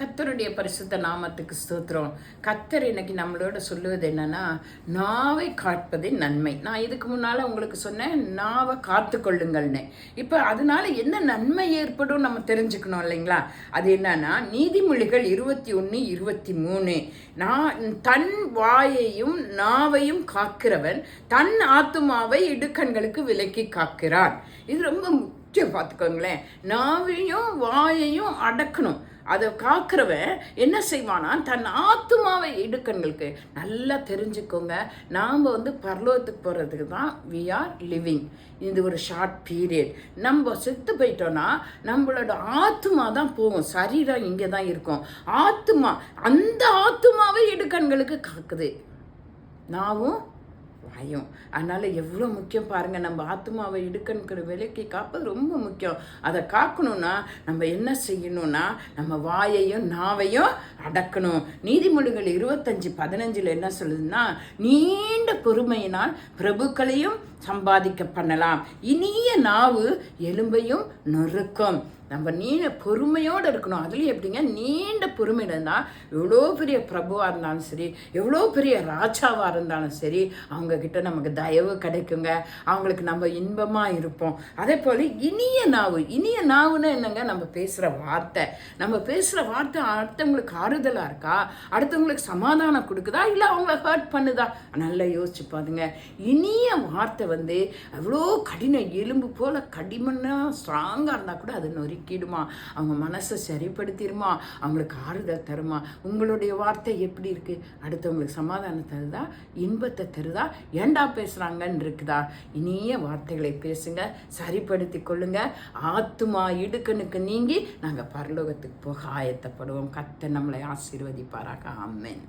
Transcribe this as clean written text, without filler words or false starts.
கர்த்தருடைய பரிசுத்த நாமத்துக்கு ஸ்தோத்திரம். கர்த்தர் இன்னைக்கு நம்மளோட சொல்லுவது என்னன்னா, நாவை காட்பதே நன்மை. நான் இதுக்கு முன்னால் உங்களுக்கு சொன்னேன், நாவை காத்து கொள்ளுங்கள்னு. இப்போ அதனால என்ன நன்மை ஏற்படும் நம்ம தெரிஞ்சுக்கணும் இல்லைங்களா? அது என்னன்னா, நீதிமொழிகள் 21:23, தன் வாயையும் நாவையும் காக்கிறவன் தன் ஆத்துமாவை இடுக்கண்களுக்கு விலக்கி காக்கிறான். இது ரொம்ப முக்கியம், பார்த்துக்கோங்களேன். நாவையும் வாயையும் அடக்கணும். அதை காக்கிறவன் என்ன செய்வானா, தன் ஆத்துமாவை இடுக்கண்களுக்கு. நல்லா தெரிஞ்சுக்கோங்க, நாம் பரலோகத்துக்கு போகிறதுக்கு தான் வி ஆர் லிவிங். இது ஒரு ஷார்ட் பீரியட். நம்ம செத்து போயிட்டோன்னா நம்மளோட ஆத்மா தான் போகும், சரீரம் இங்கே தான் இருக்கும். ஆத்மா, அந்த ஆத்மாவை இடுக்கண்களுக்கு காக்குது நாவும் வாயும். அதனால் எவ்வளோ முக்கியம் பாருங்கள். நம்ம ஆத்மாவை இடுக்கண்கிற விலைக்கு காப்பது ரொம்ப முக்கியம். அதை காக்கணும்னா நம்ம என்ன செய்யணும்னா, நம்ம வாயையும் நாவையும் அடக்கணும். நீதிமொழிகள் 25:15 என்ன சொல்லுதுன்னா, நீண்ட பொறுமையினால் பிரபுக்களையும் சம்பாதிக்க பண்ணலாம், இனிய நாவு எலும்பையும் நொறுக்கும். நம்ம பொறுமையோடு இருக்கணும். அதுலேயும் எப்படிங்க, நீண்ட பொறுமை இருந்தால் எவ்வளோ பெரிய பிரபுவாக இருந்தாலும் சரி, எவ்வளோ பெரிய ராஜாவாக இருந்தாலும் சரி, அவங்கக்கிட்ட நமக்கு தயவு கிடைக்குங்க. அவங்களுக்கு நம்ம இன்பமாக இருப்போம். அதே போல் இனிய நாவு. இனிய நாவுன்னு என்னங்க, நம்ம பேசுகிற வார்த்தை. நம்ம பேசுகிற வார்த்தை அடுத்தவங்களுக்கு ஆறுதலாக இருக்கா, அடுத்தவங்களுக்கு சமாதானம் கொடுக்குதா, இல்லை அவங்கள ஹர்ட் பண்ணுதா? நல்லா யோசிச்சு பாருங்க. இனிய வார்த்தை அவ்வளோ கடினம், எலும்பு போல் கடிமண்ணாக ஸ்ட்ராங்காக இருந்தால் கூட அது நொறுக்கிடுமா, அவங்க மனசை சரிப்படுத்திடுமா, அவங்களுக்கு ஆறுதல் தருமா. உங்களுடைய வார்த்தை எப்படி இருக்குது? அடுத்தவங்களுக்கு சமாதானம் தருதா, இன்பத்தை தருதா, ஏண்டா பேசுகிறாங்கன்னு இருக்குதா? இனிய வார்த்தைகளை பேசுங்க, சரிப்படுத்தி கொள்ளுங்க. ஆத்துமா இடுக்கனுக்கு நீங்கி நாங்கள் பரலோகத்துக்கு போக ஆயத்தப்படுவோம். கர்த்தர் நம்மளை ஆசீர்வதிப்பாராக. ஆமென்.